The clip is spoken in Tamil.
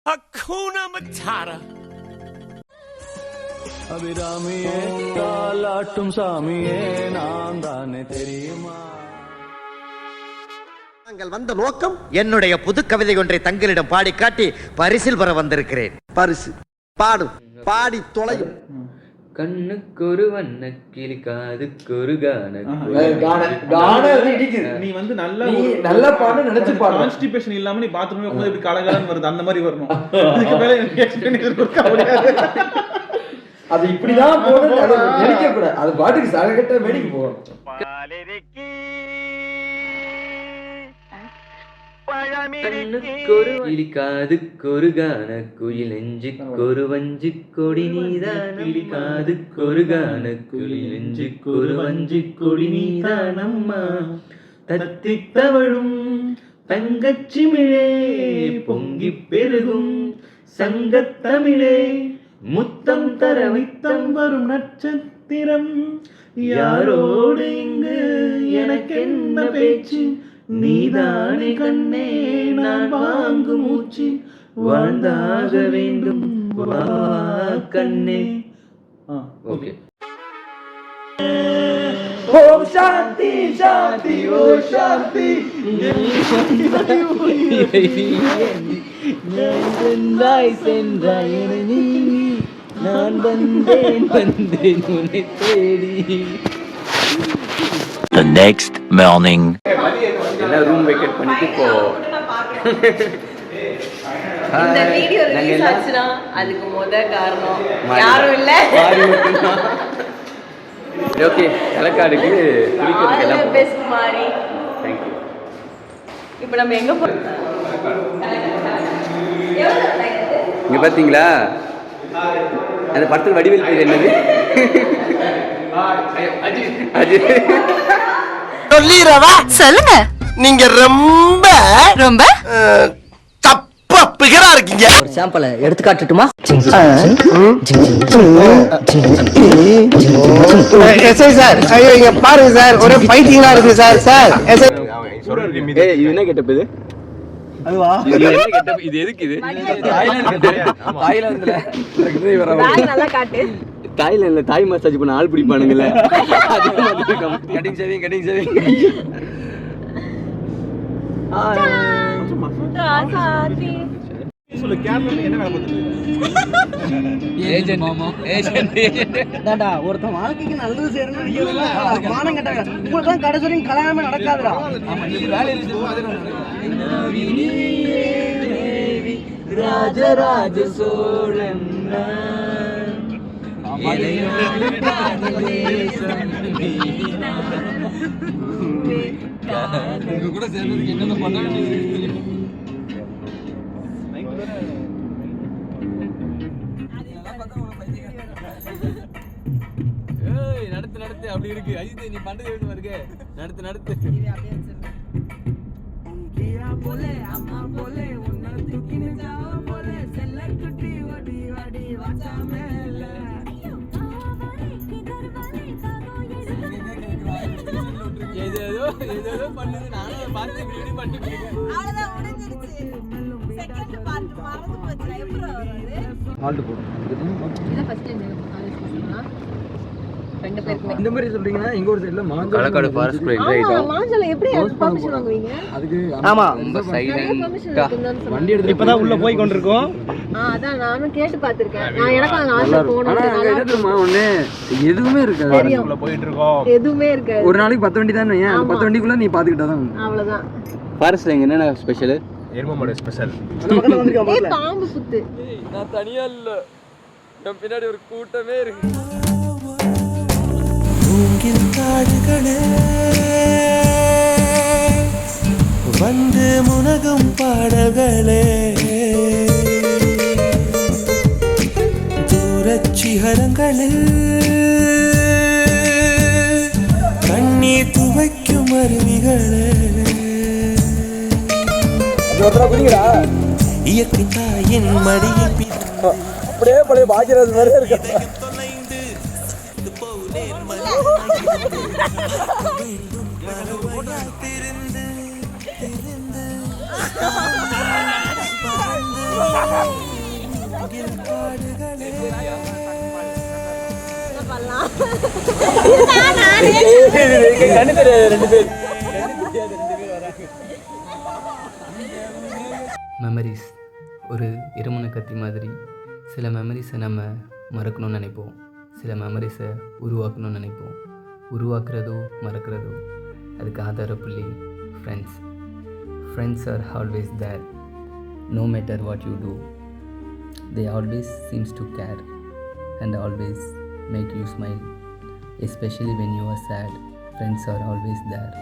Hakuna Matata. அபிராமியே தாலாட்டும் சாமியே நான் தானே தெரியுமா. நாங்கள் வந்த நோக்கம் என்னுடைய புது கவிதை ஒன்றை தங்களிடம் பாடி காட்டி பரிசில் பெற வந்திருக்கிறேன். பரிசு பாடும் பாடி தொலையும். கண்ணுக்கு ஒரு வண்ண கிளி காதுக்கு ஒரு நீ வந்து நல்லா பாட நினைச்சு பாடு. கான்ஸ்டிபேஷன் இல்லாம நீ பாத்ரூம்ல போய் இப்படி கலகலன்னு வருது அந்த மாதிரி வரணும். அதுக்கு மேல எனக்கு எக்ஸ்பிளனேஷன் கொடுக்க முடியாது. அது இப்படிதான் போறது நினைக்க கூட அது பாட்டுக்கு சரகட்ட வேடிக்கை போகும். கண்ணுக்கொரு கிளி காதுக்கொரு கான குயில் நெஞ்சுக்கொரு வஞ்சி கொடி நீதான் கிளி காதுக்கொரு கான குயில் நெஞ்சுக்கொரு வஞ்சி கொடி நீதான் அம்மா தத்தித்தவழும் தங்கச்சிமிழே பொங்கி பெருகும் சங்கத்தமிழே முத்தம் தர வித்தம் வரும் நட்சத்திரம் யாரோடு இங்கு எனக்கு என்ன பேச்சு நீதானே கண்ணே நான் வாங்கும் மூச்சு வாழ்ந்தாக வேண்டும் வா கண்ணே. ஓகே. ஓம் சாந்தி சாந்தி ஓம் சாந்தி சென்றாய் நீ நான் வந்தேன் உன்னை தேடி. The next morning. எல்லாம் ரூம் வெக்கேட் பண்ணிட்டு போ. இந்த வீடியோ ரிலீஸ் ஆச்சுனா அதுக்கு காரணம் யாரும் இல்ல. ஓகே கலக்காடுக்கு குளிக்கிறதுக்கு எல்லாம் பெஸ்ட் மாதிரி. Thank you. இப்போ நம்ம எங்க போறோம்? இங்க பாத்தீங்களா அந்த படத்துல வடிவேல் பேர் என்னது? அஜித். சொல்லிரவா சொல்லுங்க. நீங்க ரொம்ப ரொம்ப தப்பா பிகரா இருக்கீங்க. ஒரு சாம்பிளை எடுத்து காட்டட்டுமா? எஸ்ஐ சார் ஐயோ இங்க பாருங்க சார் ஒரே ஃபைட்டிங்கா இருக்கு சார். சார் எஸ்ஐ ஏய் இது என்ன கெட்டப் இது? அதுவா இது என்ன கெட்டப் இது? எதுக்கு இது? தாய்லாந்துல நல்லா காட்டு. தாய்லாந்துல தாய் மசாஜ் பண்ண ஆள் பிடிப்பானுங்கல்ல அது மாதிரி கட்டிங் சேவிங் சொல்லு கேரளால என்ன வேலை பண்ணுது? ஏஜென்ட் மாமா ஏஜென்ட் தாண்டா ஒருத்தன் வாழ்க்கைக்கு நல்லது செய்யணும்னு நினைக்கிறதுல மானம் கட்டாங்க. உங்களுக்கு தான் கடைசி வரைக்கும் கல்யாணமே நடக்காதுடா. ராஜராஜ சோழன் கூட சேர்ந்ததுக்கு என்னென்ன பண்ண வேண்டியது? நடத்து அப்படி இருக்கு. அஜித் நீ பண்றது எப்படி இருக்கு? நடத்து ஏதோ பண்ணுது. நானும் பார்த்து இப்படி பண்ணி இந்த மாதிரி சொல்றீங்கன்னா எங்க ஒரு சைடுல களக்காடு ஃபாரஸ்ட் ரைட் மாஞ்சல எப்படி பெர்மிஷன் வாங்குவீங்க? அதுக்கு ஆமா ரொம்ப சைலண்டா வண்டி எடுத்து இப்பதான் உள்ள போய் கொண்டிருக்கோம். அதான் நானும் கேட்டு பார்த்திருக்கேன். நான் எனக்கு அந்த ஆசை போணும். ஒண்ணு எதுவுமே இருக்காது. உள்ள போயிட்டு இருக்கோம். எதுவுமே இருக்காது. ஒரு நாளைக்கு 10 வண்டி தானே. அந்த 10 வண்டிக்குள்ள நீ பாத்துக்கிட்டாதான் அவ்வளவுதான். ஃபாரஸ்ட்ல எங்க என்ன ஸ்பெஷல்? எருமமாடு ஸ்பெஷல். பாம்பு சுத்து. நான் தனியா இல்ல, என் பின்னாடி ஒரு கூட்டமே இருக்கு. காடுகளே வந்து முனகும் பாடல்களே தூரச்சிகரங்களில் கண்ணீர் துவைக்கும் அருவிகளே இயற்கை தாயின் மடியை அப்படியே பழைய பாக்கியராஜ் மாதிரியே இருக்கு. மூங்கில் காடுகளே மெமரிஸ் ஒரு இருமுனை கத்தி மாதிரி. சில மெமரிஸை நம்ம மறக்கணும்னு நினைப்போம், சில மெமரிஸை உருவாக்கணும்னு நினைப்போம். உருவாக்குறதோ மறக்கிறதோ அதுக்கு ஆதார புள்ளி friends. Friends are always there. No matter what you do, they always seems to care and always make you smile, especially when you are sad. Friends are always there.